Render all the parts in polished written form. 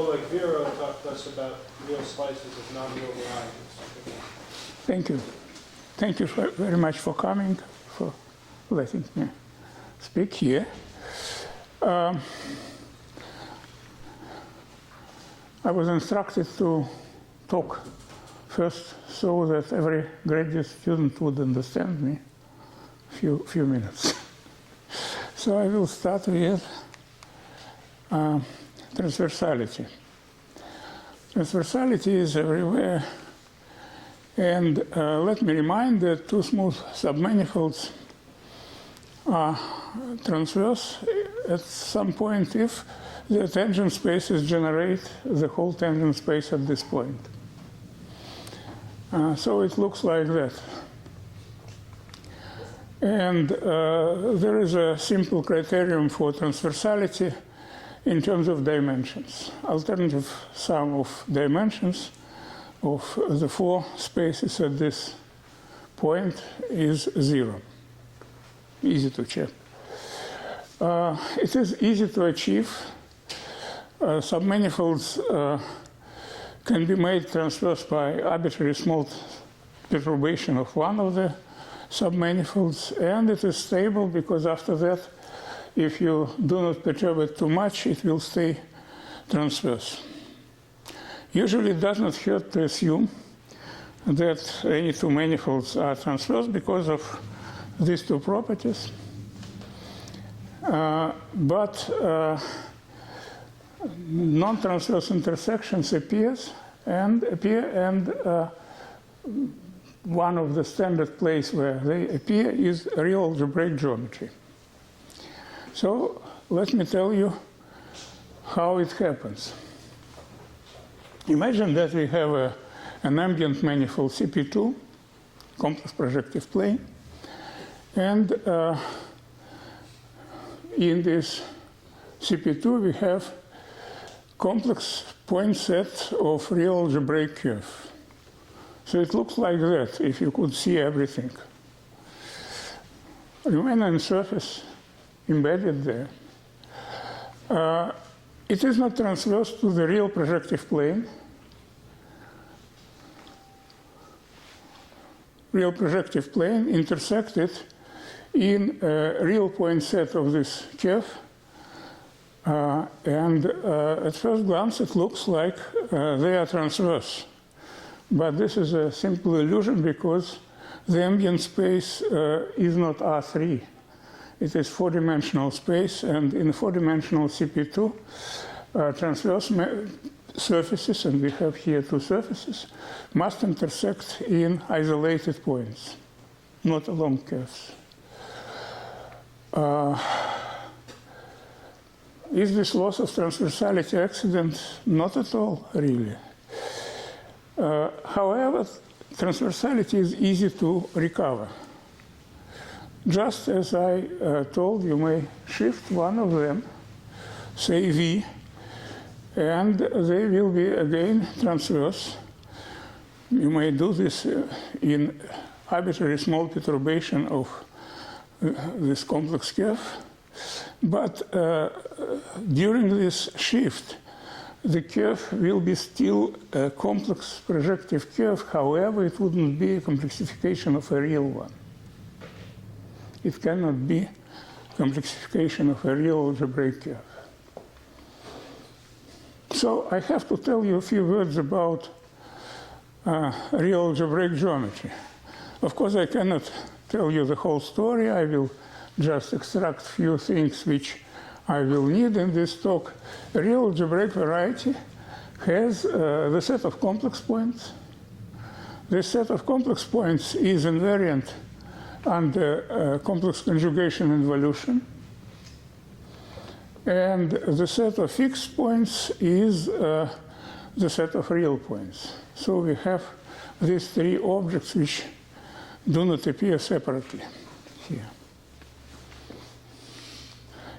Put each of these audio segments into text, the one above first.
Oleg Viro talk to us about real slices of non-real varieties. Thank you. Thank you very much for coming, for letting me speak here. I was instructed to talk first so that every graduate student would understand me few minutes. So I will start with transversality. Transversality is everywhere. And let me remind that two smooth submanifolds are transverse at some point if the tangent spaces generate the whole tangent space at this point. So it looks like that. And there is a simple criterion for transversality in terms of dimensions. Alternative sum of dimensions of the four spaces at this point is 0. Easy to check. It is easy to achieve. Submanifolds can be made transverse by arbitrary small perturbation of one of the submanifolds, and it is stable because after that, if you do not perturb it too much, it will stay transverse. Usually it does not hurt to assume that any two manifolds are transverse because of these two properties. But non-transverse intersections appear, and one of the standard places where they appear is real algebraic geometry. So let me tell you how it happens. Imagine that we have an ambient manifold CP2, complex projective plane, and in this CP2 we have complex point set of real algebraic curve. So it looks like that if you could see everything. Riemannian surface embedded there. It is not transverse to the real projective plane. Real projective plane intersected in a real point set of this curve. And at first glance, it looks like they are transverse. But this is a simple illusion because the ambient space is not R3. It is four-dimensional space, and in four-dimensional CP2, transverse surfaces, and we have here two surfaces, must intersect in isolated points, not along curves. Is this loss of transversality accident? Not at all, really. However, transversality is easy to recover. Just as I told, you may shift one of them, say V, and they will be again transverse. You may do this in arbitrary small perturbation of this complex curve. But during this shift, the curve will be still a complex projective curve. However, it wouldn't be a complexification of a real one. It cannot be complexification of a real algebraic curve. So I have to tell you a few words about real algebraic geometry. Of course, I cannot tell you the whole story. I will just extract a few things which I will need in this talk. A real algebraic variety has the set of complex points. This set of complex points is invariant under complex conjugation involution. And the set of fixed points is the set of real points. So we have these three objects which do not appear separately here.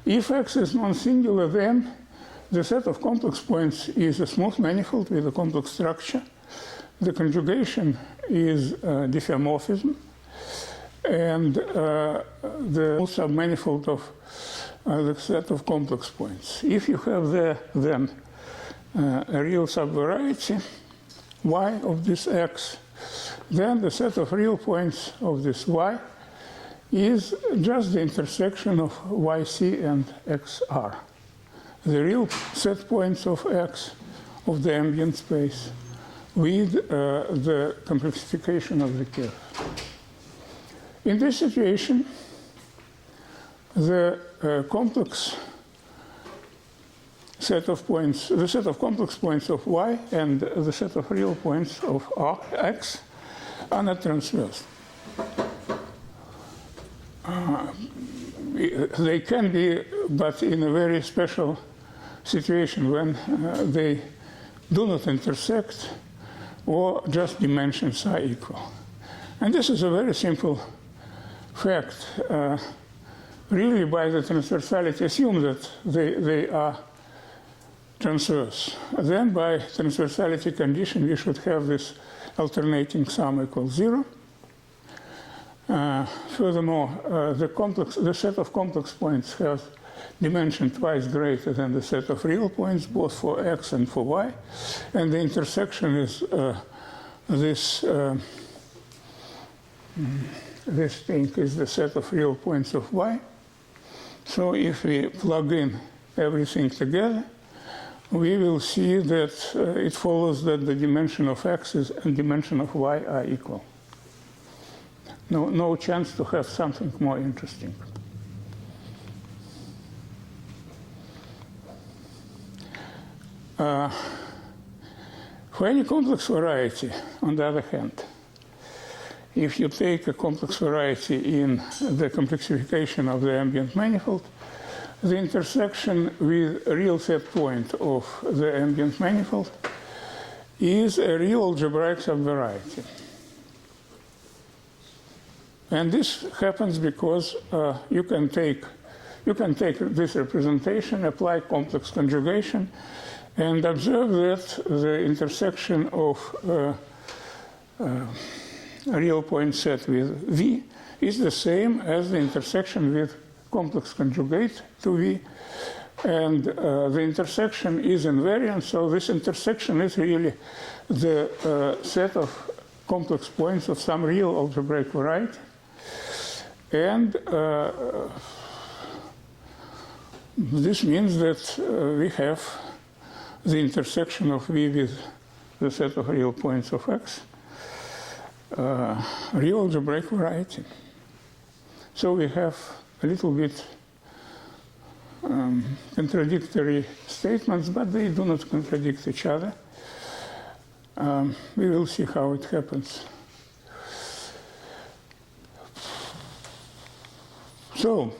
If X is non-singular, then the set of complex points is a smooth manifold with a complex structure. The conjugation is diffeomorphism. And the submanifold of the set of complex points. If you have there then a real subvariety y of this x, then the set of real points of this y is just the intersection of yc and xr. The real set points of x of the ambient space with the complexification of the curve. In this situation, the complex set of points, the set of complex points of y and the set of real points of x are not transverse. They can be, but in a very special situation when they do not intersect or just dimensions are equal. And this is a very simple fact. Really, by the transversality, assume that they are transverse. Then, by transversality condition, we should have this alternating sum equals 0. Furthermore, the set of complex points has dimension twice greater than the set of real points, both for x and for y. And the intersection is this thing is the set of real points of y. So if we plug in everything together, we will see that it follows that the dimension of x and dimension of y are equal. No chance to have something more interesting. For any complex variety, on the other hand, if you take a complex variety in the complexification of the ambient manifold, the intersection with a real set point of the ambient manifold is a real algebraic subvariety. And this happens because you can take this representation, apply complex conjugation, and observe that the intersection of a real point set with V is the same as the intersection with complex conjugate to V. And the intersection is invariant, so this intersection is really the set of complex points of some real algebraic variety. And this means that we have the intersection of V with the set of real points of x, real algebraic variety. So we have a little bit contradictory statements, but they do not contradict each other. We will see how it happens. So,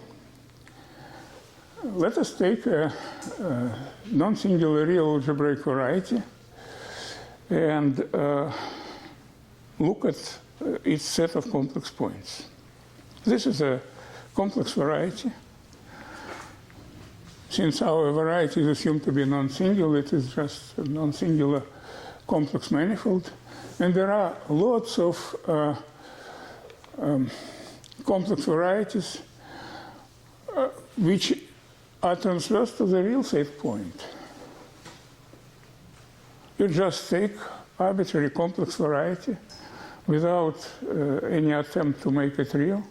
let us take a non-singular real algebraic variety and look at its set of complex points. This is a complex variety. Since our variety is assumed to be non-singular, it is just a non-singular complex manifold. And there are lots of complex varieties which are transverse to the real set point. You just take arbitrary complex variety without any attempt to make it real,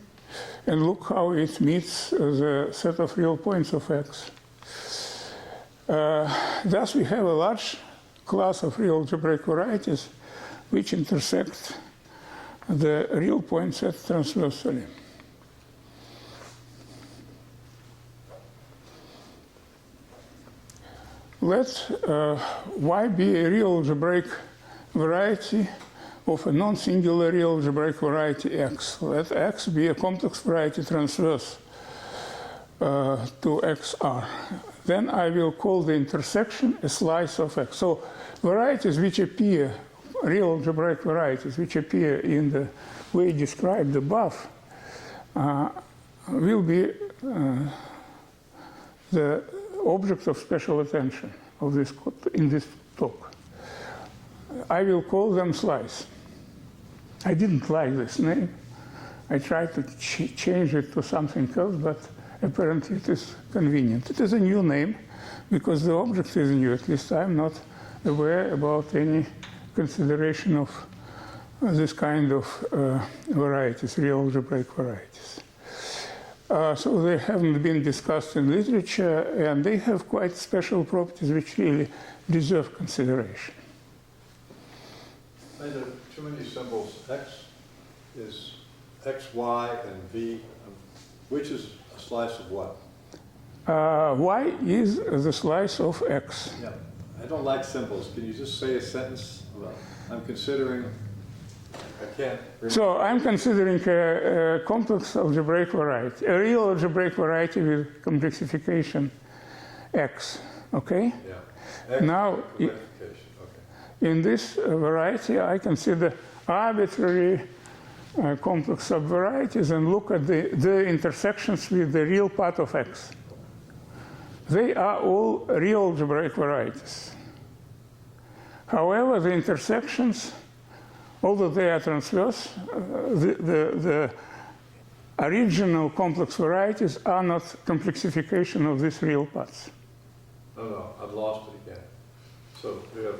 and look how it meets the set of real points of x. Thus, we have a large class of real algebraic varieties which intersect the real point set transversally. Let y be a real algebraic variety of a non-singular real algebraic variety x. Let x be a complex variety transverse to xr. Then I will call the intersection a slice of x. So varieties which appear, real algebraic varieties which appear in the way described above will be the object of special attention of this in this talk. I will call them slice. I didn't like this name. I tried to change it to something else, but apparently it is convenient. It is a new name because the object is new. At least I'm not aware about any consideration of this kind of varieties, real algebraic varieties. So they haven't been discussed in literature, and they have quite special properties which really deserve consideration. There are too many symbols. X is X, Y, and V. Which is a slice of what? Y is the slice of X. Yeah. I don't like symbols. Can you just say a sentence? Well, I'm considering, I can't remember. So I'm considering a complex algebraic variety, a real algebraic variety with complexification X, okay? Yeah. X Now, complexification. Okay. in this variety, I consider arbitrary complex subvarieties and look at the intersections with the real part of X. They are all real algebraic varieties. However, the intersections, although they are transverse, the original complex varieties are not complexification of these real parts. No, I've lost it again. So we have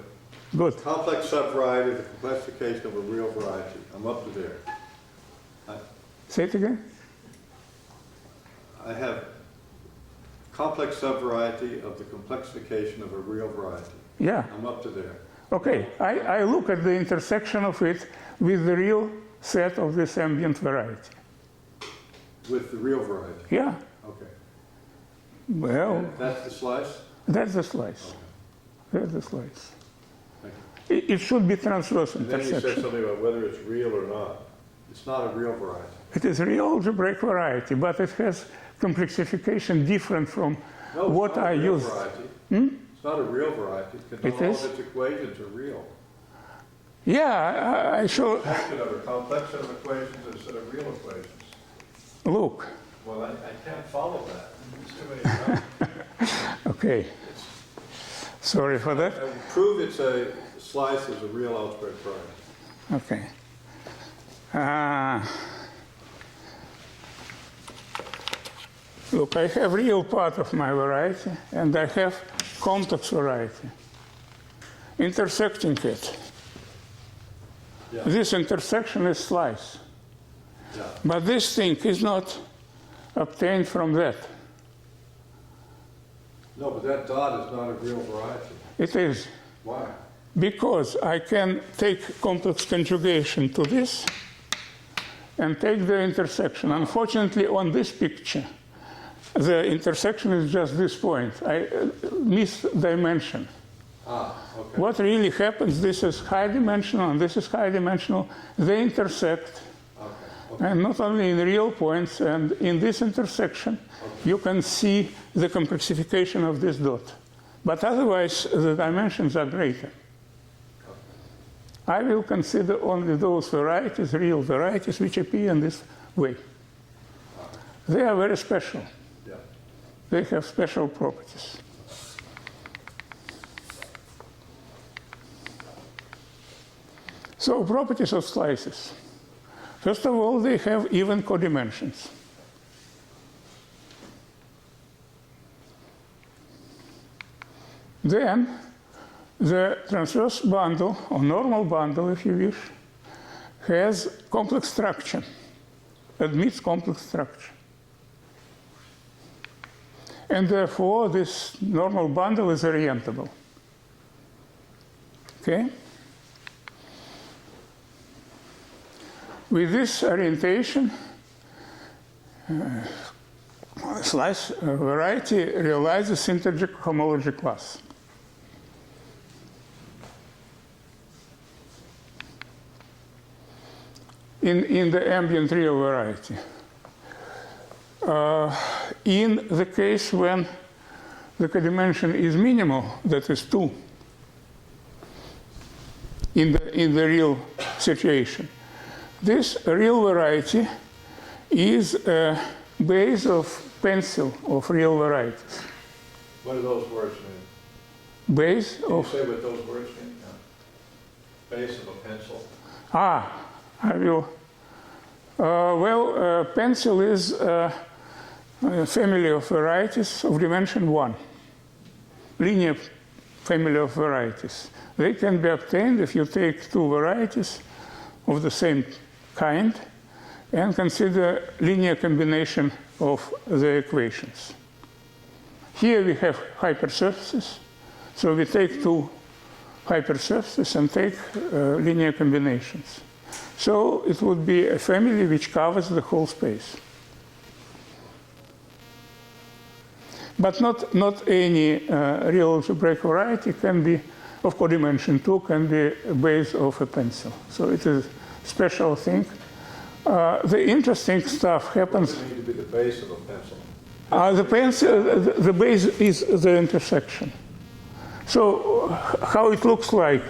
Good. complex subvariety, the complexification of a real variety. I'm up to there. Say it again. I have complex subvariety of the complexification of a real variety. Yeah. I'm up to there. Okay. I look at the intersection of it with the real set of this ambient variety. With the real variety. Yeah. Okay. Well, And that's the slice? that's the slice. Okay. That's the slice. Thank you. It should be transverse And then you said intersection. something about whether it's real or not. It's not a real variety. It is a real algebraic variety, but it has complexification different from No, what it's not I a real used. variety. Hmm? It's not a real variety because It not all is? of its equations are real. Yeah, I show. Section of a complex set of equations and a set of real equations. Look. Well, I can't follow that. It's too many numbers. Okay. Sorry for that. Prove it's a slice is a real algebraic variety. Okay. Look, I have real part of my variety, and I have complex variety. Intersecting it. Yeah. This intersection is slice. Yeah. But this thing is not obtained from that. No, but that dot is not a real variety. It is. Why? Because I can take complex conjugation to this and take the intersection. Unfortunately, on this picture, the intersection is just this point. I miss dimension. Ah, okay. What really happens, this is high dimensional and this is high dimensional. They intersect, Okay. and not only in real points, and in this intersection, you can see the complexification of this dot. But otherwise, the dimensions are greater. I will consider only those varieties, real varieties, which appear in this way. They are very special. Yeah. They have special properties. So, properties of slices. First of all, they have even codimensions. Then, the transverse bundle, or normal bundle, if you wish, has complex structure, admits complex structure. And therefore, this normal bundle is orientable. Okay? With this orientation, slice variety realizes syntactic homology class. In the ambient real variety. In the case when the codimension is minimal, that is 2, in the real situation, this real variety is a base of pencil of real varieties. What do those words mean? Base Can you of... say what those words mean? Yeah. Base of a pencil. I will. Pencil is family of varieties of dimension 1, linear family of varieties. They can be obtained if you take two varieties of the same kind and consider linear combination of the equations. Here we have hypersurfaces, so we take two hypersurfaces and take linear combinations. So it would be a family which covers the whole space. But not any real algebraic variety can be of codimension 2 can be a base of a pencil. So it is a special thing. The interesting stuff happens. What does it need to be the base of a pencil? The base is the intersection. So how it looks like?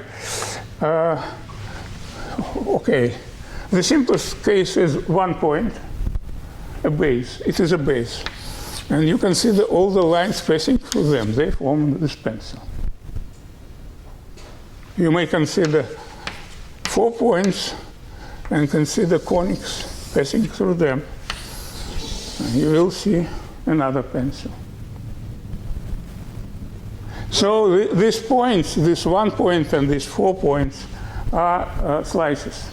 Okay, the simplest case is 1 point, a base. It is a base. And you consider all the lines passing through them. They form this pencil. You may consider 4 points and consider conics passing through them. And you will see another pencil. So these points, this 1 point and these 4 points, are slices.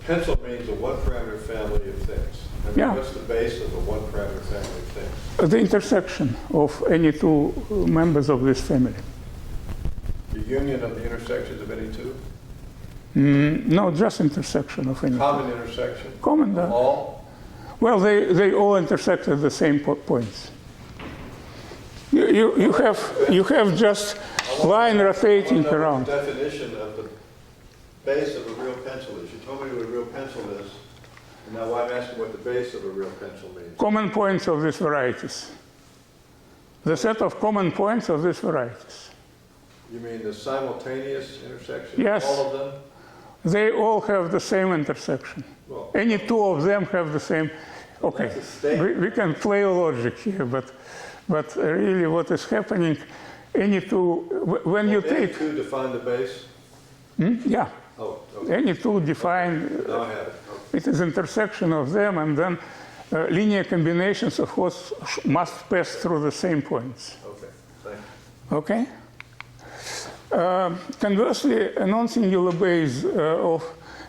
Pencil means a one-parameter family of things. I mean, Yeah. what's the base of a one-parameter family of things? The intersection of any two members of this family. The union of the intersections of any two? No, just intersection of any. Common intersection? Common, All? Well, they all intersect at the same points. You have just line rotating around. The definition of the base of a real pencil is. You told me what a real pencil is, and now I'm asking what the base of a real pencil means. Common points of these varieties. The set of common points of these varieties. You mean the simultaneous intersection? Yes. All of them? They all have the same intersection. Well, Any two of them have the same. Okay, that's a statement. we can play logic here, but really what is happening, any two, when you any take, two define the base? yeah, Oh, okay. any two define, Now I have it. Okay. it is intersection of them, and then linear combinations, of course, must pass through the same points. Okay, thank you. Okay? Conversely, a non-singular base of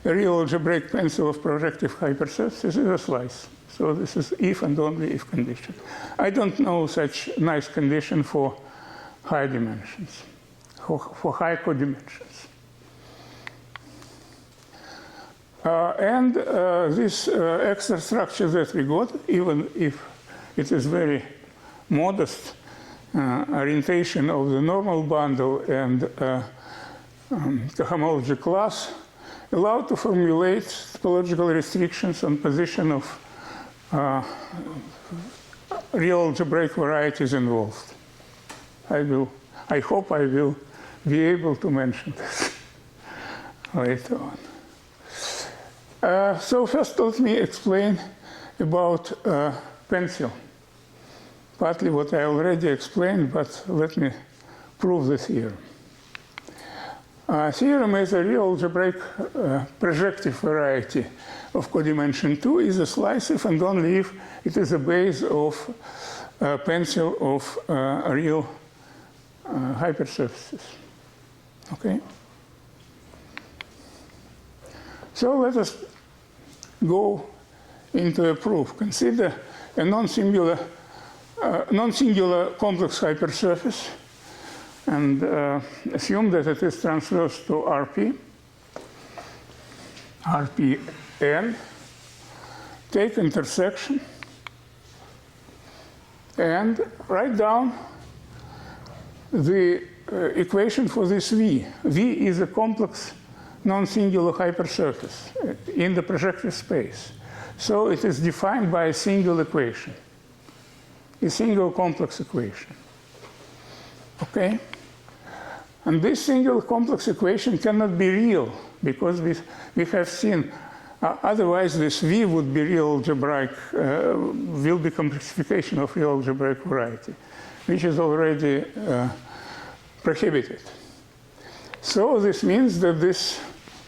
a real algebraic pencil of projective hypersurfaces is a slice. So this is if and only if condition. I don't know such nice condition for high dimensions, for high codimensions. And this extra structure that we got, even if it is very modest, orientation of the normal bundle and cohomology class allow to formulate topological restrictions on position of real algebraic varieties involved. I hope I will be able to mention this later on. So first let me explain about pencil. Partly what I already explained, but let me prove the theorem. Theorem is a real algebraic projective variety of codimension 2 is a slice if and only if it is a base of a pencil of real hypersurfaces. Okay? So let us go into a proof. Consider a non-singular complex hypersurface and assume that it is transverse to RP, Rpn, take intersection and write down the equation for this V. V is a complex non-singular hypersurface in the projective space. So it is defined by a single equation, a single complex equation. Okay? And this single complex equation cannot be real because we have seen, otherwise this V would be real algebraic, will be complexification of real algebraic variety, which is already prohibited. So this means that this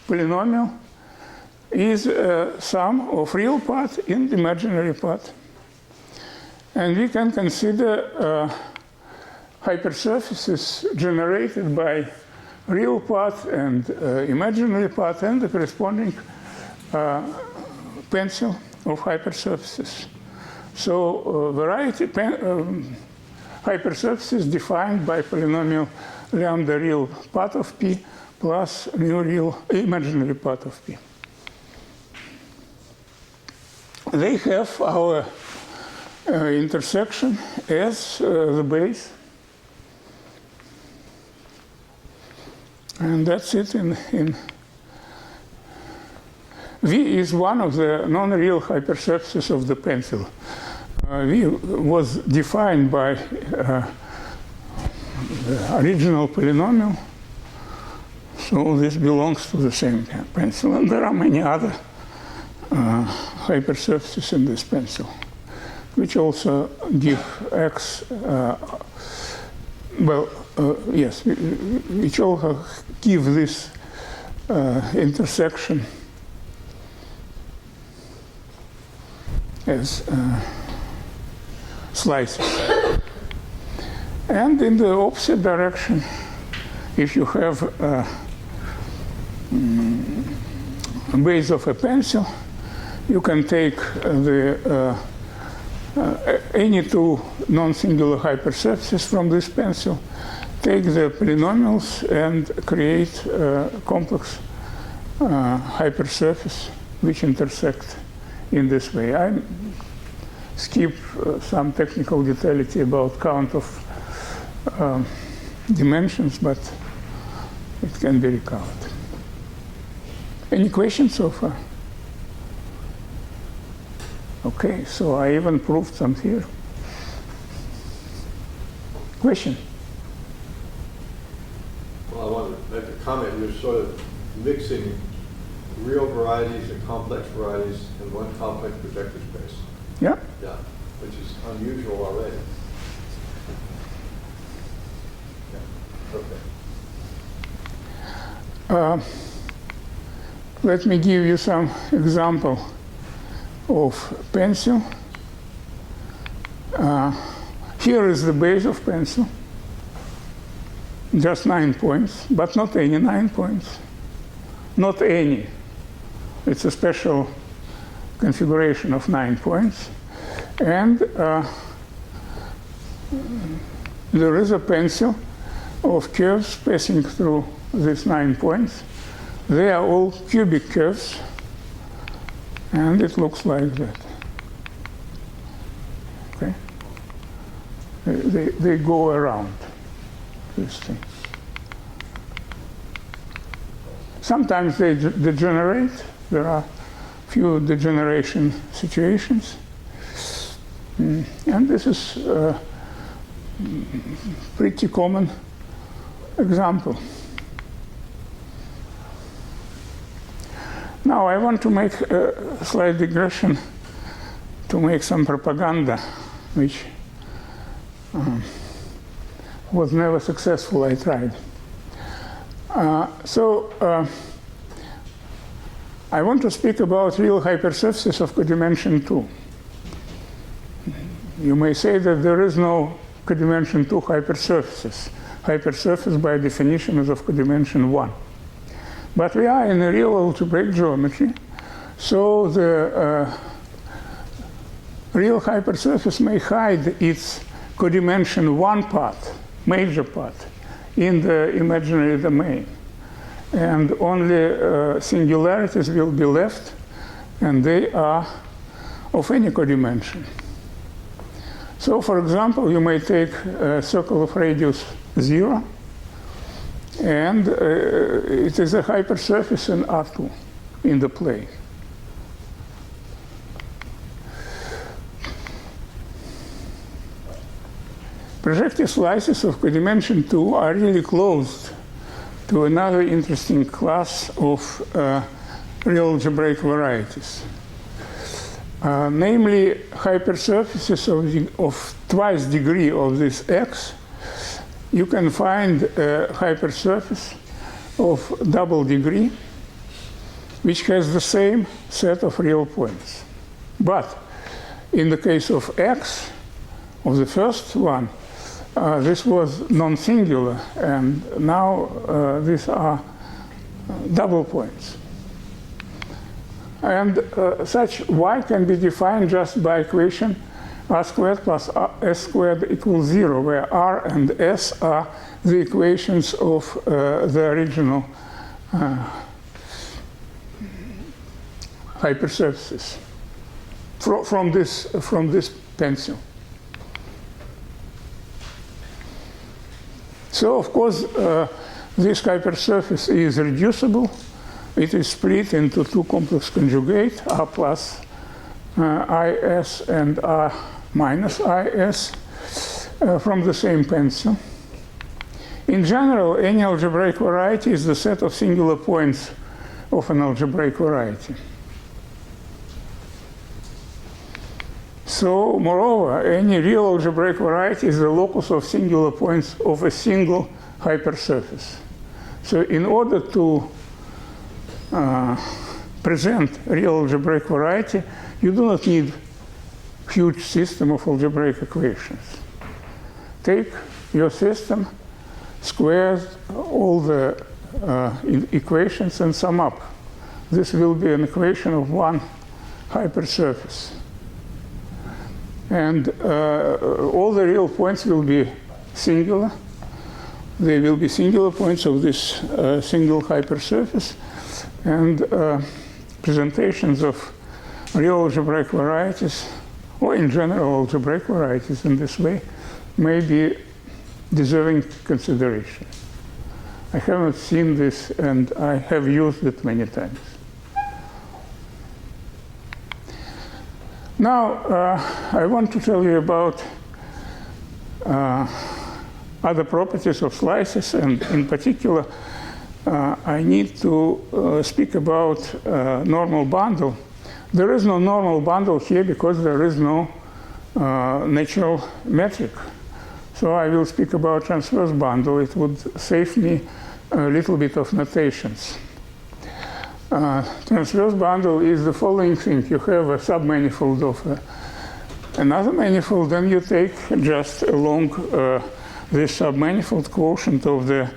polynomial is a sum of real part and imaginary part. And we can consider hypersurfaces generated by real part and imaginary part and the corresponding pencil of hypersurfaces. So variety hypersurfaces defined by polynomial lambda real part of P plus mu real imaginary part of P. They have our intersection as the base. And that's it in V is one of the non-real hypersurfaces of the pencil. V was defined by the original polynomial, so this belongs to the same pencil. And there are many other hypersurfaces in this pencil, which also give X, which also give this intersection as slices. And in the opposite direction, if you have a base of a pencil, you can take any two non-singular hypersurfaces from this pencil, take the polynomials, and create a complex hypersurface which intersect in this way. I skip some technical detaility about count of dimensions, but it can be recovered. Any questions so far? Okay, so I even proved some here. Question? Well, I want to make a comment. You're sort of mixing real varieties and complex varieties in one complex projective space. Yeah. Yeah, which is unusual already. Yeah. Okay. Let me give you some example of pencil. Here is the base of pencil, just 9 points, but not any 9 points. Not any. It's a special configuration of 9 points. And there is a pencil of curves passing through these 9 points. They are all cubic curves, and it looks like that. Okay? They go around these things. Sometimes they degenerate. There are few degeneration situations. And this is a pretty common example. Now I want to make a slight digression to make some propaganda, which was never successful. I tried. I want to speak about real hypersurfaces of codimension 2. You may say that there is no codimension 2 hypersurfaces. Hypersurface by definition is of codimension 1. But we are in a real algebraic geometry, so the real hypersurface may hide its codimension 1 part, major part, in the imaginary domain. And only singularities will be left, and they are of any codimension. So, for example, you may take a circle of radius 0, and it is a hypersurface in R2 in the plane. Projective slices of codimension 2 are really closed to another interesting class of real algebraic varieties. Namely, hypersurfaces of twice degree of this X. You can find a hypersurface of double degree, which has the same set of real points. But in the case of x, of the first one, this was non-singular, and now these are double points. And such y can be defined just by equation r squared plus s squared equals 0, where r and s are the equations of the original hypersurfaces from this pencil. So, of course, this hypersurface is reducible. It is split into two complex conjugate, r plus is and r minus is, from the same pencil. In general, any algebraic variety is the set of singular points of an algebraic variety. So, moreover, any real algebraic variety is the locus of singular points of a single hypersurface. So, in order to present real algebraic variety, you do not need huge system of algebraic equations. Take your system, square all the equations and sum up. This will be an equation of one hypersurface. And all the real points will be singular. They will be singular points of this single hypersurface. And presentations of real algebraic varieties, or in general algebraic varieties in this way, may be deserving consideration. I haven't seen this, and I have used it many times. Now, I want to tell you about other properties of slices, and in particular, I need to speak about normal bundle. There is no normal bundle here because there is no natural metric. So I will speak about transverse bundle. It would save me a little bit of notations. Transverse bundle is the following thing. You have a submanifold of another manifold, then you take just along this submanifold quotient of the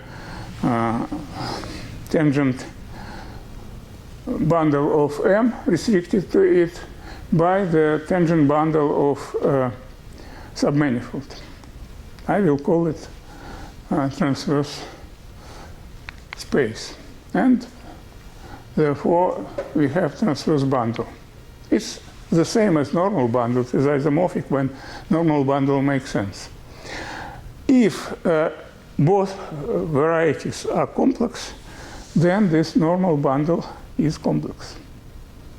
tangent bundle of M restricted to it by the tangent bundle of submanifold. I will call it transverse space. And therefore, we have transverse bundle. It's the same as normal bundle. It's isomorphic when normal bundle makes sense. If both varieties are complex, then this normal bundle is complex.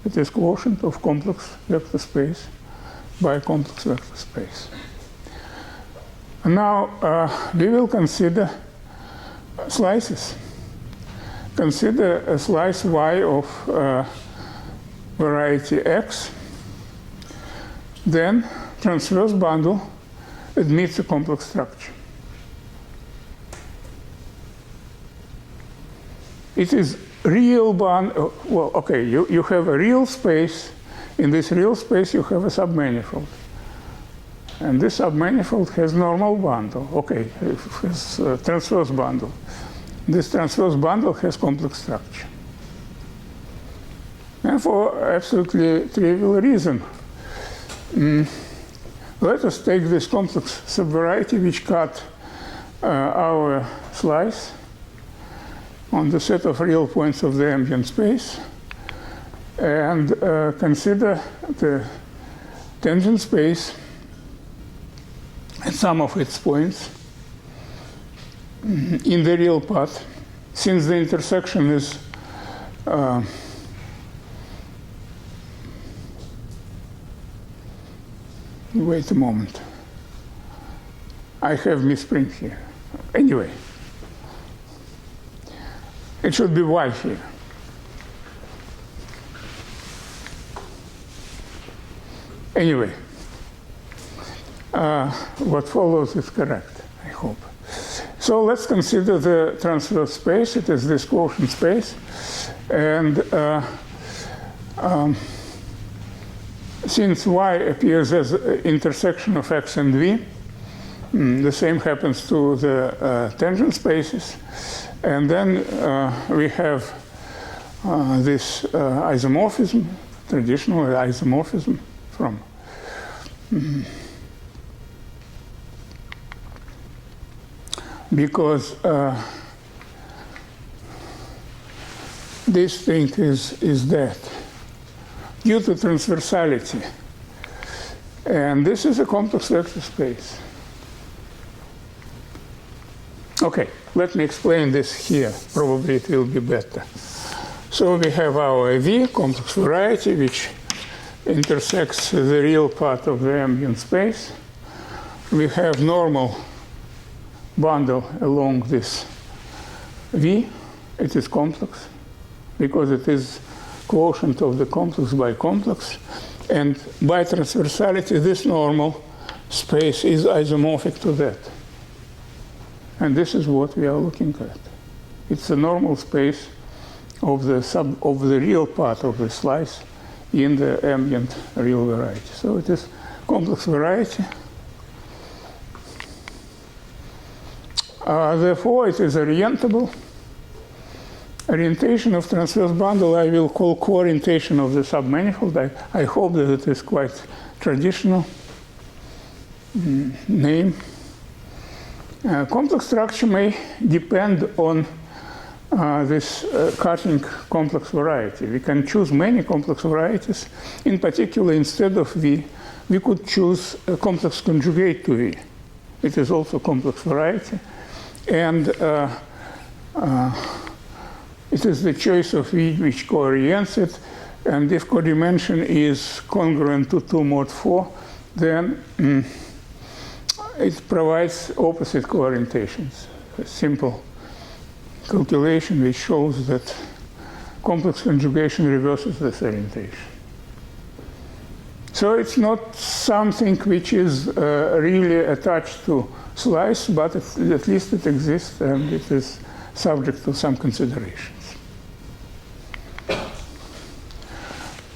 It is quotient of complex vector space by complex vector space. And now we will consider slices. Consider a slice y of variety x. Then transverse bundle admits a complex structure. It is real bundle. Well, okay, you have a real space. In this real space, you have a submanifold. And this submanifold has normal bundle. Okay, it has transverse bundle. This transverse bundle has complex structure. And for absolutely trivial reason, let us take this complex subvariety which cut our slice on the set of real points of the ambient space and consider the tangent space and some of its points in the real path, since the intersection is wait a moment. I have misprint here. Anyway, it should be y here. Anyway, what follows is correct, I hope. So let's consider the transverse space. It is this quotient space. And since y appears as intersection of x and v, the same happens to the tangent spaces. And then we have this isomorphism, traditional isomorphism from because this thing is that due to transversality. And this is a complex vector space. Okay, let me explain this here. Probably it will be better. So we have our V, complex variety, which intersects the real part of the ambient space. We have normal bundle along this V. It is complex because it is quotient of the complex by complex. And by transversality, this normal space is isomorphic to that. And this is what we are looking at. It's a normal space of the real part of the slice in the ambient real variety. So it is complex variety. Therefore, it is orientable. Orientation of transverse bundle I will call coorientation of the submanifold. I hope that it is quite traditional name. Complex structure may depend on this cutting complex variety. We can choose many complex varieties. In particular, instead of V, we could choose a complex conjugate to V. It is also complex variety. And it is the choice of V which coorients it. And if codimension is congruent to 2 mod 4, then it provides opposite coorientations. A simple calculation which shows that complex conjugation reverses this orientation. So it's not something which is really attached to slice, but at least it exists and it is subject to some considerations.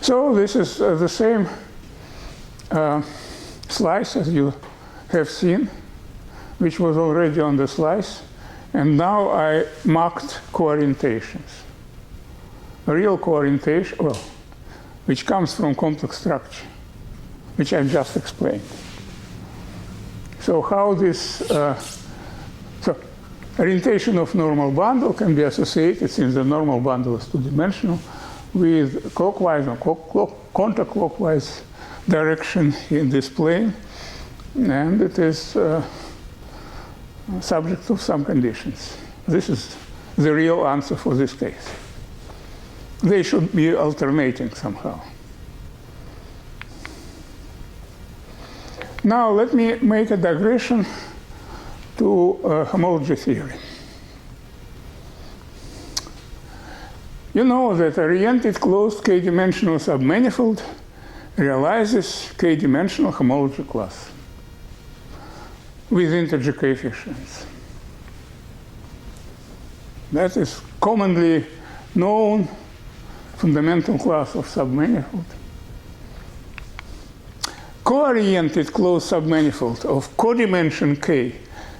So this is the same slice as you have seen, which was already on the slice. And now I marked coorientations. A real coorientation, well, which comes from complex structure, which I just explained. So how this, so orientation of normal bundle can be associated, since the normal bundle is 2-dimensional, with clockwise or counterclockwise direction in this plane. And it is subject to some conditions. This is the real answer for this case. They should be alternating somehow. Now let me make a digression to homology theory. You know that oriented closed k-dimensional submanifold realizes k-dimensional homology class with integer coefficients. That is commonly known fundamental class of submanifold. Cooriented closed submanifold of codimension k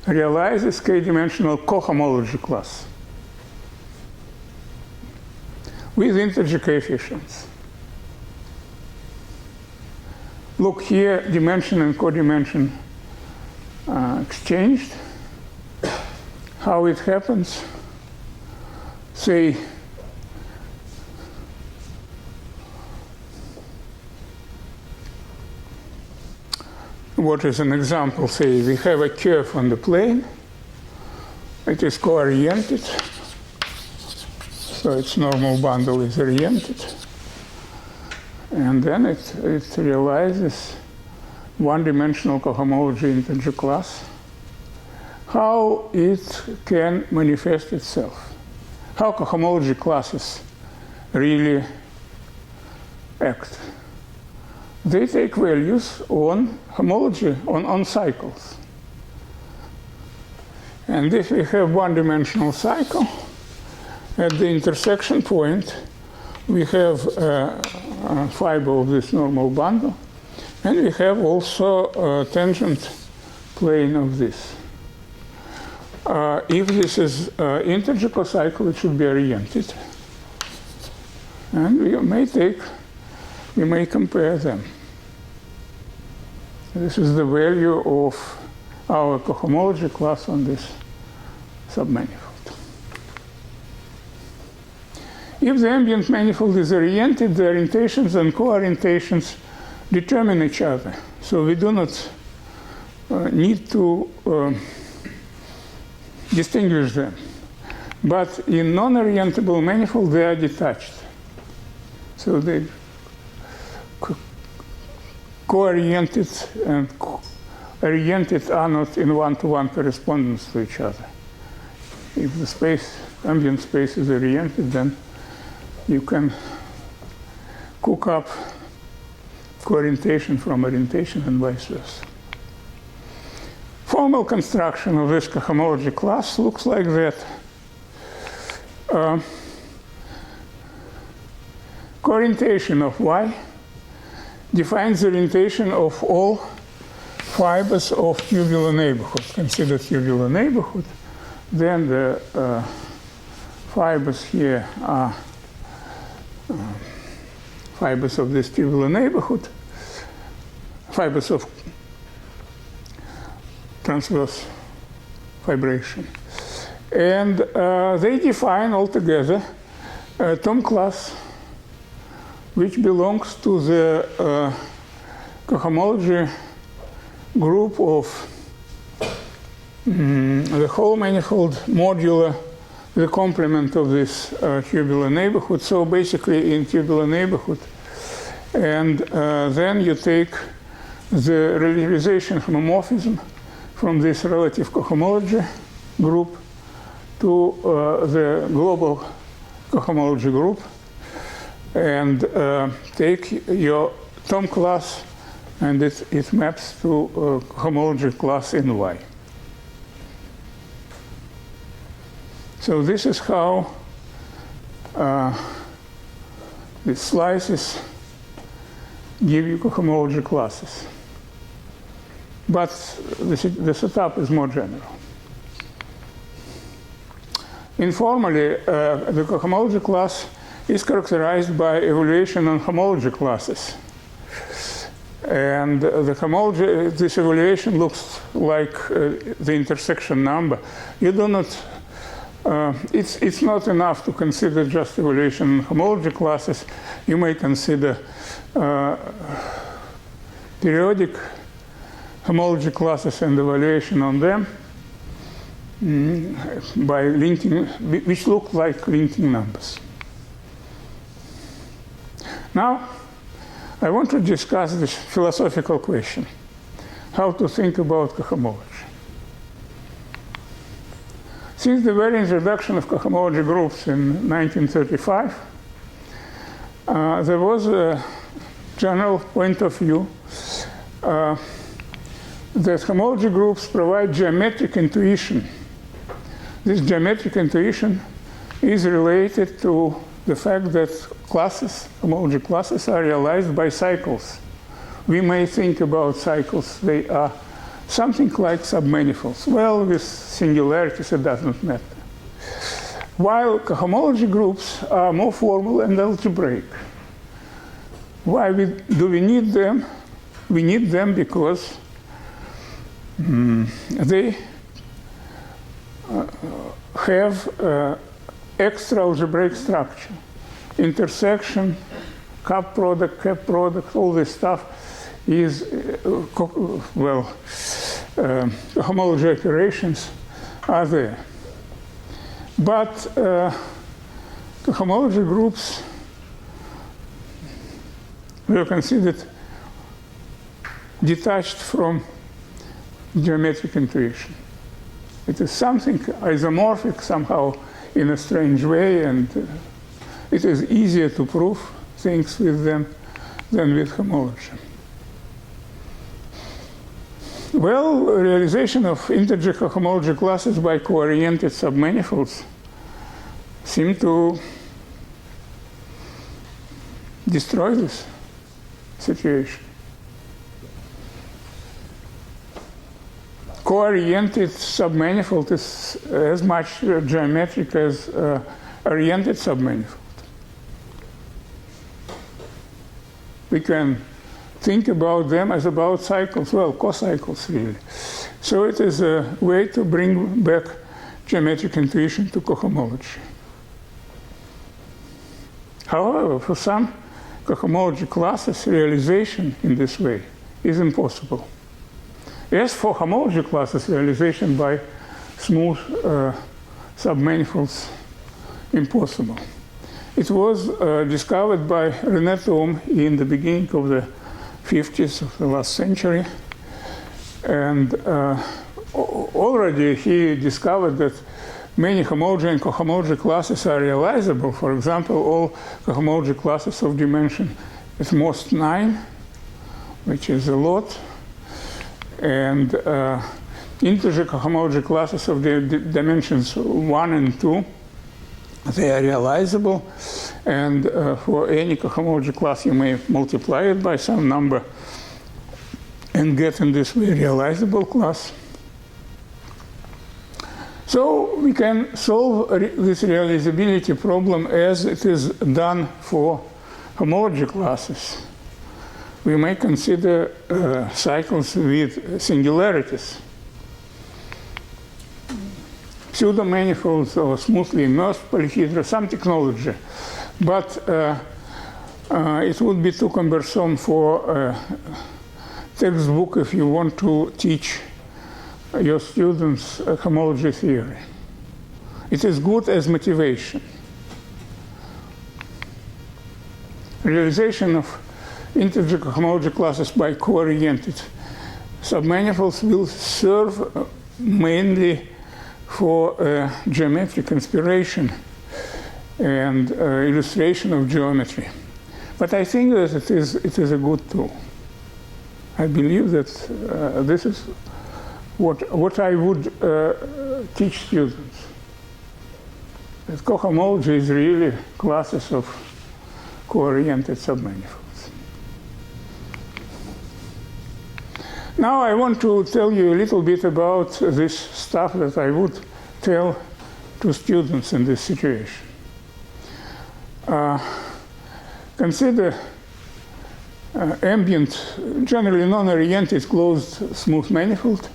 realizes k-dimensional cohomology class with integer coefficients. Look here, dimension and codimension exchanged. How it happens? Say, what is an example? Say we have a curve on the plane. It is cooriented. So its normal bundle is oriented. And then it realizes one-dimensional cohomology integer class. How it can manifest itself? How cohomology classes really act? They take values on homology, on cycles. And if we have one-dimensional cycle, at the intersection point, we have a fiber of this normal bundle, and we have also a tangent plane of this. If this is integer cocycle, it should be oriented. And we may compare them. This is the value of our cohomology class on this submanifold. If the ambient manifold is oriented, the orientations and coorientations determine each other. So we do not need to distinguish them. But in non-orientable manifold, they are detached. So they cooriented and oriented are not in one-to-one correspondence to each other. If the space, ambient space is oriented, then you can cook up coorientation from orientation and vice versa. Formal construction of this cohomology class looks like that. Coorientation of Y defines the orientation of all fibers of tubular neighborhood. Consider tubular neighborhood. Then the fibers here are fibers of this tubular neighborhood, fibers of transverse fibration. And they define altogether a Tom class which belongs to the cohomology group of the whole manifold modular the complement of this tubular neighborhood. So basically in tubular neighborhood, and then you take the relativization homomorphism from this relative cohomology group to the global cohomology group, and take your Tom class, and it maps to cohomology class in Y. So this is how the slices give you cohomology classes. But the setup is more general. Informally, the cohomology class is characterized by evaluation on homology classes. And the homology, this evaluation looks like the intersection number. You do not it's not enough to consider just evaluation in homology classes. You may consider periodic homology classes and evaluation on them by linking, which look like linking numbers. Now, I want to discuss this philosophical question, how to think about cohomology. Since the very introduction of cohomology groups in 1935, there was a general point of view that homology groups provide geometric intuition. This geometric intuition is related to the fact that classes, homology classes, are realized by cycles. We may think about cycles, they are something like submanifolds. Well, with singularities, it does not matter. While cohomology groups are more formal and algebraic. Why do we need them? We need them because they have extra algebraic structure. Intersection, cup product, cap product, all this stuff is, homology operations are there. But the homology groups were considered detached from geometric intuition. It is something isomorphic somehow in a strange way, and it is easier to prove things with them than with homology. Well, realization of integer cohomology classes by cooriented submanifolds seem to destroy this situation. Cooriented submanifold is as much geometric as oriented submanifold. We can think about them as about cycles, well, cocycles really. So it is a way to bring back geometric intuition to cohomology. However, for some cohomology classes, realization in this way is impossible. As for homology classes, realization by smooth submanifolds impossible. It was discovered by René Thom in the beginning of the 50s of the last century, and already he discovered that many homology and cohomology classes are realizable. For example, all cohomology classes of dimension at most 9, which is a lot, and integer cohomology classes of the dimensions 1 and 2, they are realizable, and for any cohomology class you may multiply it by some number and get in this way realizable class. So we can solve this realizability problem as it is done for homology classes. We may consider cycles with singularities, pseudo-manifolds or smoothly immersed polyhedra, some technology. But it would be too cumbersome for a textbook if you want to teach your students homology theory. It is good as motivation. Realization of integer homology classes by cooriented submanifolds will serve mainly for geometric inspiration and illustration of geometry. But I think that it is a good tool. I believe that this is what I would teach students. That cohomology is really classes of cooriented submanifolds. Now I want to tell you a little bit about this stuff that I would tell to students in this situation. Consider ambient, generally non-oriented closed smooth manifold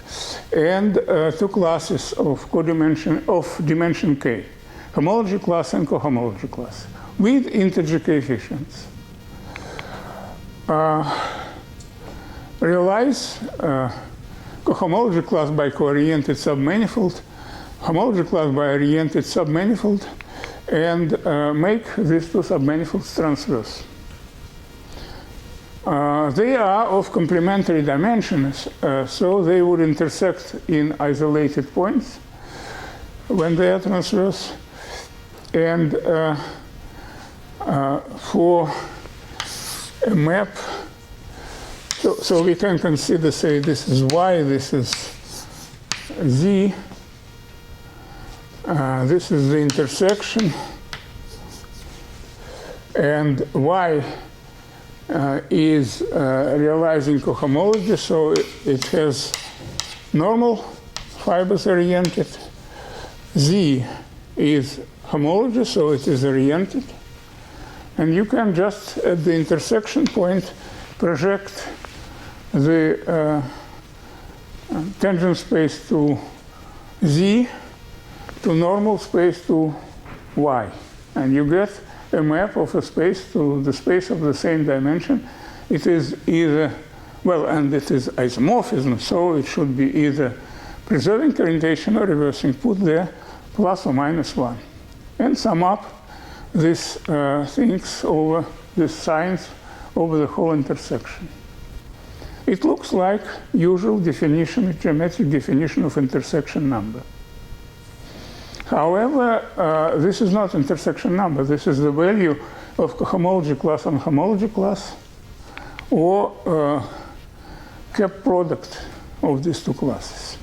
and two classes of codimension of dimension k, homology class and cohomology class, with integer coefficients. Realize cohomology class by cooriented submanifold, homology class by oriented submanifold, and make these two submanifolds transverse. They are of complementary dimensions, so they would intersect in isolated points when they are transverse. And for a map, so we can consider, say, this is y, this is z, this is the intersection, and y is realizing cohomology, so it has normal fibers oriented. Z is homology, so it is oriented. And you can just, at the intersection point, project the tangent space to z, to normal space to y. And you get a map of a space to the space of the same dimension. It is either, well, and it is isomorphism, so it should be either preserving coorientation or reversing. Put there plus or minus 1. And sum up these things over, these signs over the whole intersection. It looks like usual definition, geometric definition of intersection number. However, this is not intersection number. This is the value of cohomology class on homology class, or cap product of these two classes.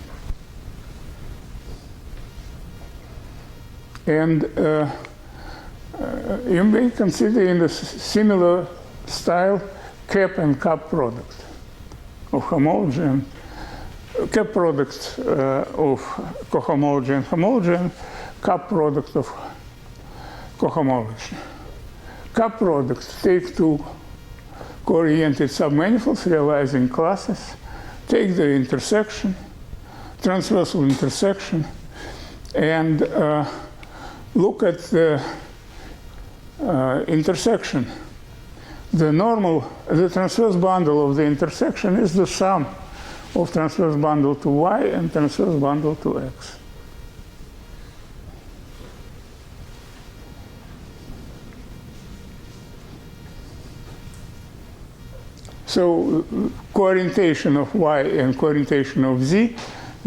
And you may consider in a similar style cap and cup product of homology and cap product of cohomology and homology, and cup product of cohomology. Cup products take two cooriented submanifolds realizing classes, take the intersection, transversal intersection, and look at the intersection. The transverse bundle of the intersection is the sum of transverse bundle to y and transverse bundle to x. So coorientation of y and coorientation of z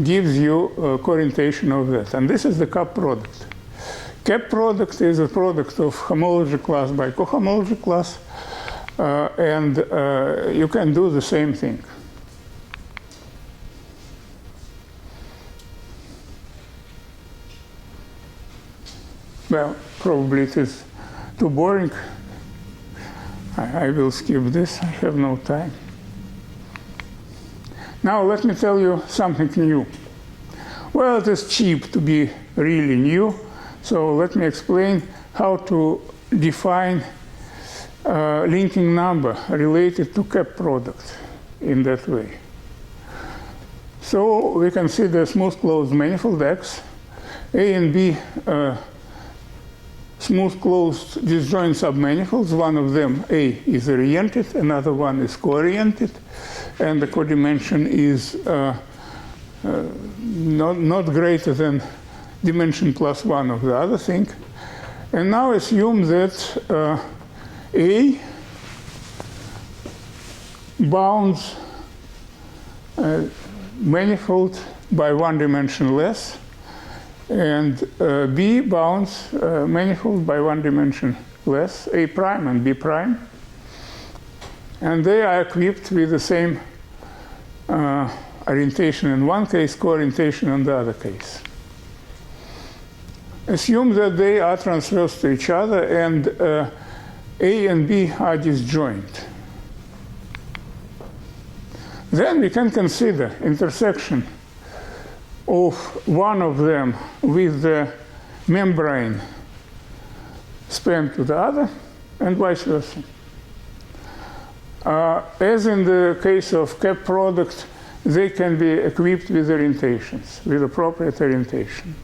gives you a coorientation of that. And this is the cup product. Cap product is a product of homology class by cohomology class. And you can do the same thing. Well, probably it is too boring. I will skip this. I have no time. Now let me tell you something new. Well, it is cheap to be really new, so let me explain how to define linking number related to cap product in that way. So we consider smooth closed manifold X, A and B smooth closed disjoint submanifolds. One of them, A, is oriented, another one is cooriented, and the codimension is not greater than dimension plus one of the other thing. And now assume that A bounds manifold by one dimension less, and B bounds manifold by one dimension less, A prime and B prime. And they are equipped with the same orientation in one case, coorientation in the other case. Assume that they are transverse to each other and A and B are disjoint. Then we can consider intersection of one of them with the membrane span to the other, and vice versa. As in the case of cap product, they can be equipped with orientations, with appropriate orientation.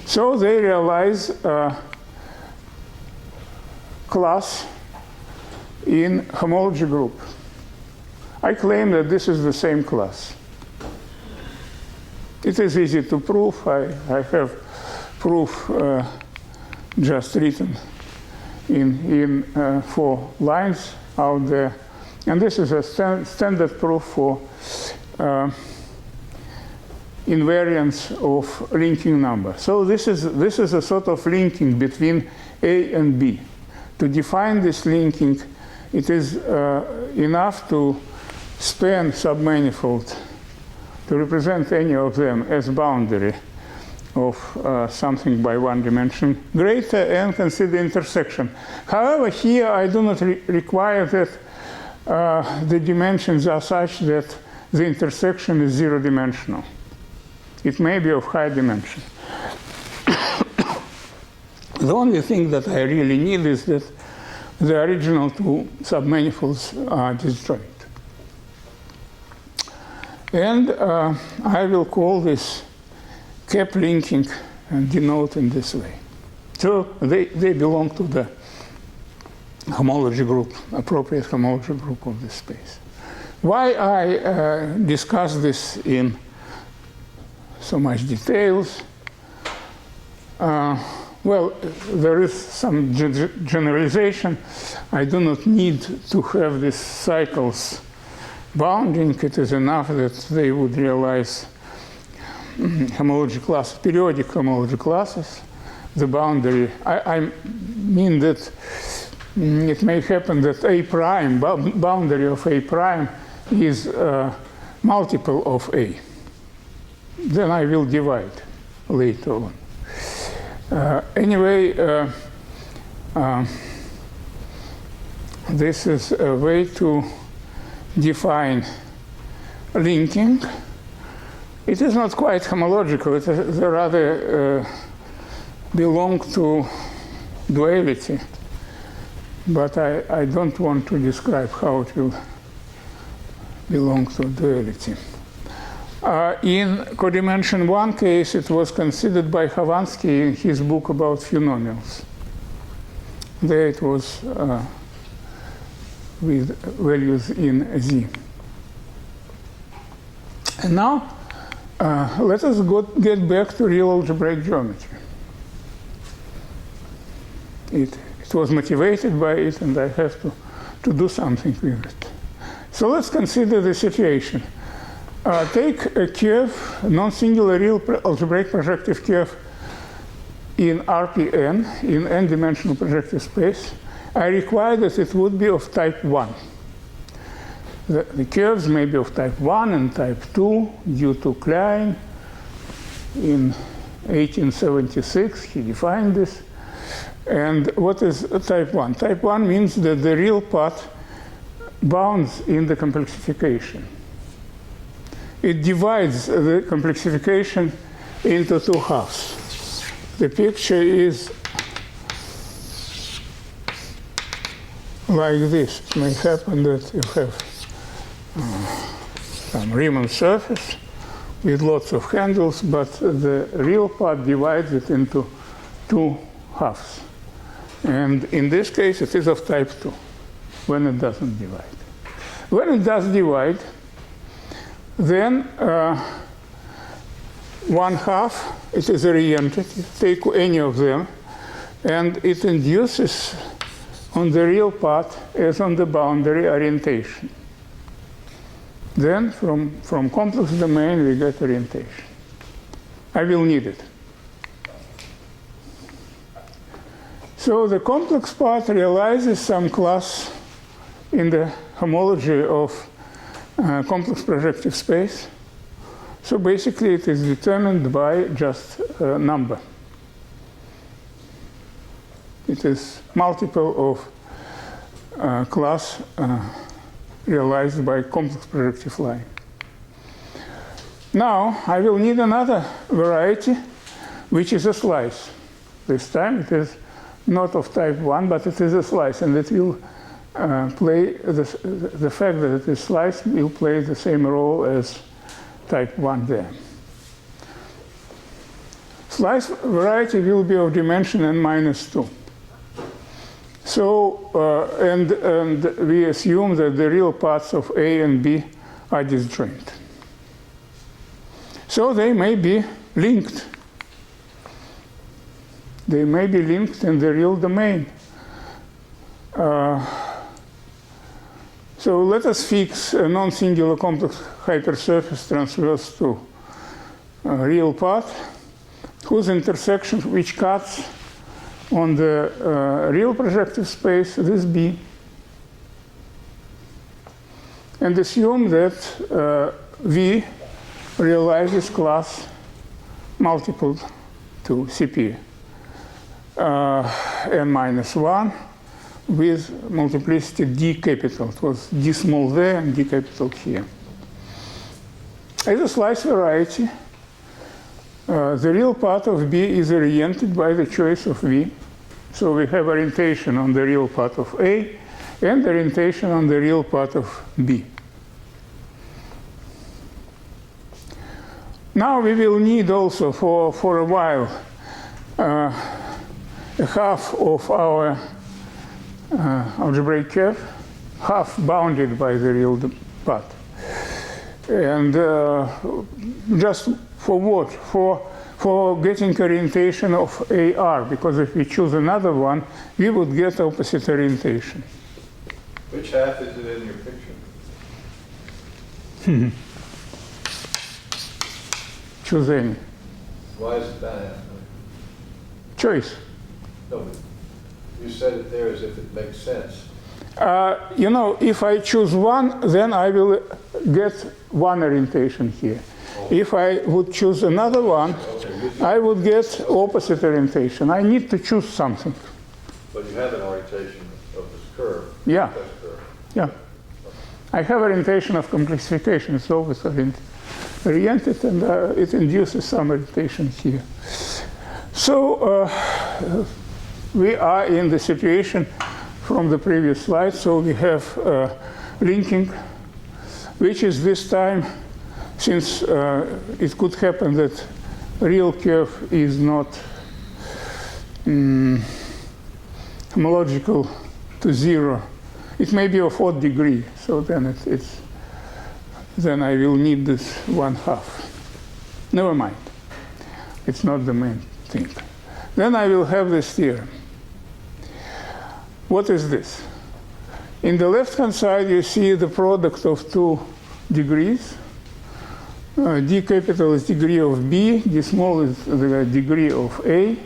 So they realize a class in homology group. I claim that this is the same class. It is easy to prove. I have proof just written in 4 lines out there. And this is a standard proof for invariance of linking number. So this is a sort of linking between A and B. To define this linking, it is enough to span submanifold, to represent any of them as boundary of something by one dimension greater, and consider intersection. However, here I do not require that the dimensions are such that the intersection is zero-dimensional. It may be of high dimension. The only thing that I really need is that the original two submanifolds are disjoint. And I will call this cap linking and denote in this way. So they belong to the homology group, appropriate homology group of this space. Why I discuss this in so much details? Well, there is some generalization. I do not need to have these cycles bounding. It is enough that they would realize homology classes, periodic homology classes. The boundary, I mean that it may happen that A prime, boundary of A prime is multiple of A. Then I will divide later on. Anyway, this is a way to define linking. It is not quite homological. They rather belong to duality. But I don't want to describe how it will belong to duality. In codimension 1 case, it was considered by Khovansky in his book about phenomials. There it was with values in Z. And now, let us get back to real algebraic geometry. It was motivated by it, and I have to do something with it. So let's consider the situation. Take a curve, non-singular real algebraic projective curve in RPN, in n-dimensional projective space. I require that it would be of type 1. The curves may be of type 1 and type 2 due to Klein. In 1876, he defined this. And what is type 1? Type 1 means that the real part bounds in the complexification. It divides the complexification into two halves. The picture is like this. It may happen that you have some Riemann surface with lots of handles, but the real part divides it into two halves. And in this case, it is of type 2, when it doesn't divide. When it does divide, then 1/2, it is oriented. You take any of them, and it induces on the real part as on the boundary orientation. Then from complex domain, we get orientation. I will need it. So the complex part realizes some class in the homology of complex projective space. So basically, it is determined by just a number. It is multiple of class realized by complex projective line. Now, I will need another variety, which is a slice. This time, it is not of type 1, but it is a slice, and it will play the fact that it is sliced will play the same role as type 1 there. Slice variety will be of dimension n-2. So, and we assume that the real parts of A and B are disjoint. So they may be linked. They may be linked in the real domain. So let us fix a non-singular complex hypersurface transverse to a real part, whose intersection, which cuts on the real projective space, this B, and assume that V realizes class multiple to CP n-1 with multiplicity D capital. It was D small there and D capital here. As a slice variety, the real part of B is oriented by the choice of V. So we have orientation on the real part of A and orientation on the real part of B. Now we will need also for a while a half of our algebraic curve, half bounded by the real part. And just for what? For getting orientation of AR, because if we choose another one, we would get opposite orientation. Which half is it in your picture? Choose any. Why is it that half? Choice. No, but you said it there as if it makes sense. You know, if I choose one, then I will get one orientation here. If I would choose another one, I would get opposite orientation. I need to choose something. But you have an orientation of this curve. Yeah. This curve. Yeah. I have orientation of complexification. It's always oriented, and it induces some orientation here. So we are in the situation from the previous slide. So we have linking, which is this time, since it could happen that real curve is not homological to 0. It may be of odd degree, so then then I will need this 1/2. Never mind. It's not the main thing. Then I will have this theorem. What is this? In the left-hand side, you see the product of 2 degrees. D capital is degree of B, D small is the degree of A,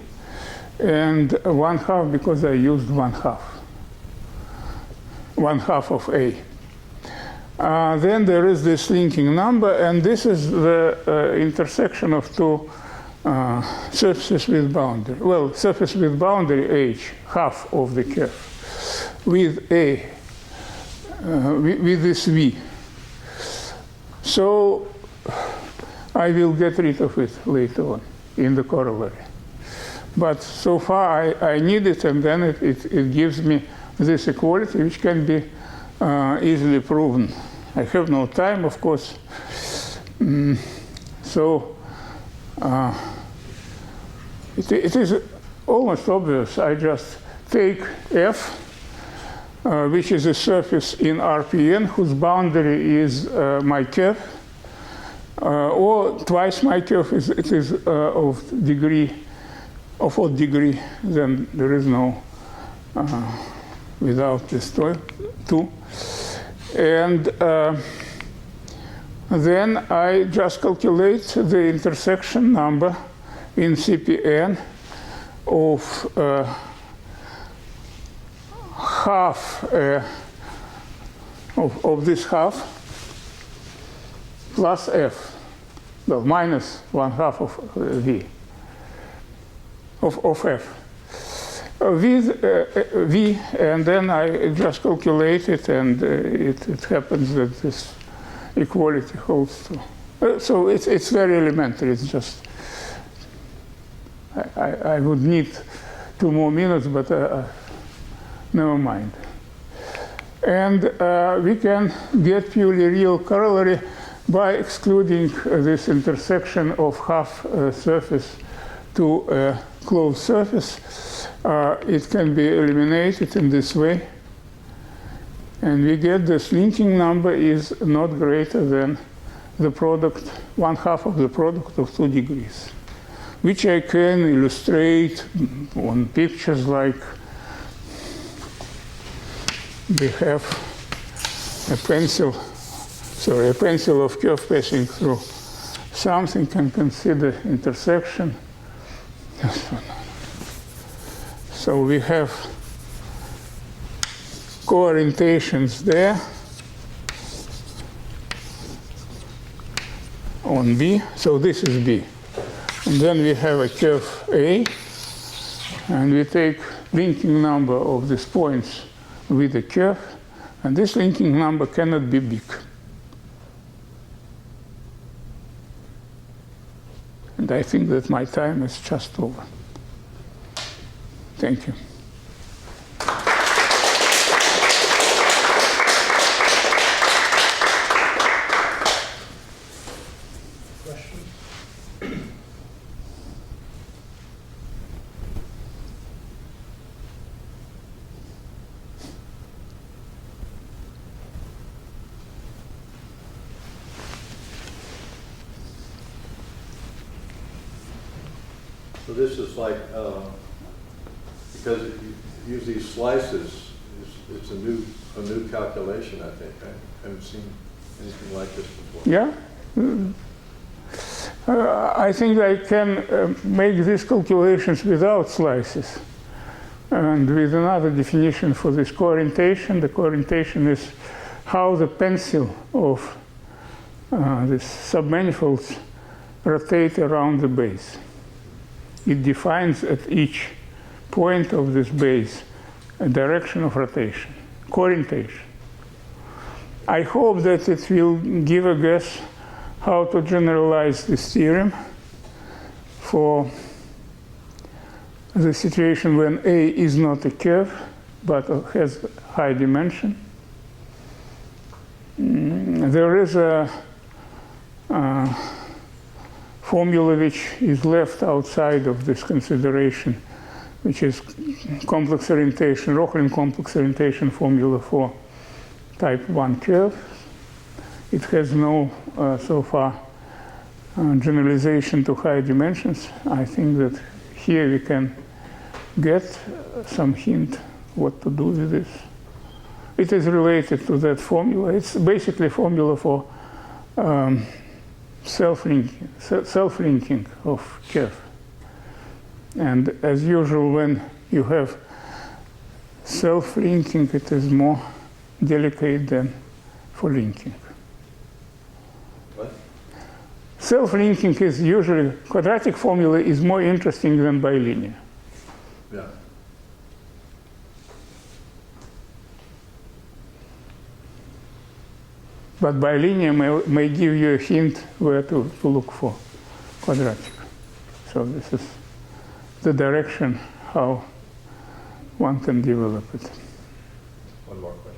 and 1/2 because I used 1/2. 1/2 of A. Then there is this linking number, and this is the intersection of 2 surfaces with boundary. Well, surface with boundary H, half of the curve, with A, with this V. So I will get rid of it later on in the corollary. But so far I need it, and then it gives me this equality, which can be easily proven. I have no time, of course. So it is almost obvious. I just take F, which is a surface in RPN whose boundary is my curve, or twice my curve. It is of odd degree. Then there is no without this 2. And then I just calculate the intersection number in CPN of half of this half plus F, well, minus 1/2 of V, of F. With V, and then I just calculate it, and it happens that this equality holds true. So it's very elementary. It's just, I would need 2 more minutes, but never mind. And we can get purely real corollary by excluding this intersection of half surface to a closed surface. It can be eliminated in this way, and we get this linking number is not greater than the product, 1/2 of the product of 2 degrees, which I can illustrate on pictures like we have a pencil of curve passing through something, and consider intersection. So we have coorientations there on B. So this is B. And then we have a curve A, and we take linking number of these points with the curve, and this linking number cannot be big. And I think that my time is just over. Thank you. Questions? So this is like, because you use these slices, it's a new calculation, I think. I haven't seen anything like this before. Yeah. I think I can make these calculations without slices. And with another definition for this coorientation, the coorientation is how the pencil of these submanifolds rotate around the base. It defines at each point of this base a direction of rotation, coorientation. I hope that it will give a guess how to generalize this theorem for the situation when A is not a curve but has high dimension. There is a formula which is left outside of this consideration, which is complex orientation, Rochlin complex orientation formula for type 1 curve. It has no, so far, generalization to high dimensions. I think that here we can get some hint what to do with this. It is related to that formula. It's basically a formula for self-linking of curve. And as usual, when you have self-linking, it is more delicate than for linking. What? Self-linking is usually, quadratic formula is more interesting than bilinear. Yeah. But bilinear may give you a hint where to look for quadratic. So this is the direction how one can develop it. One more question.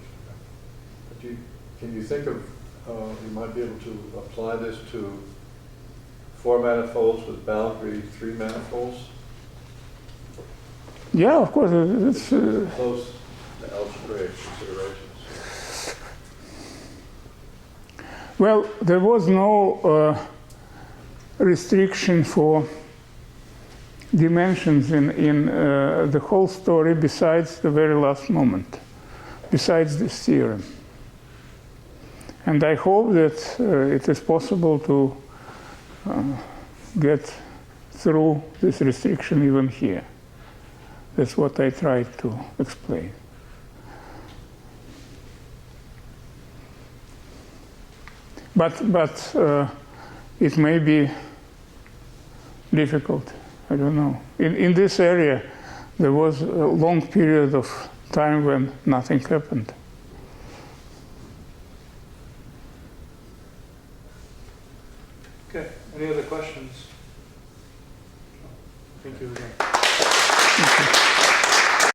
Can you think of, you might be able to apply this to 4 manifolds with boundary 3 manifolds? Yeah, of course. It's, Close to algebraic considerations. well, there was no restriction for dimensions in the whole story besides the very last moment, besides this theorem. And I hope that it is possible to get through this restriction even here. That's what I tried to explain. But it may be difficult. I don't know. In this area, there was a long period of time when nothing happened. Okay, any other questions? Thank you again. Thank you.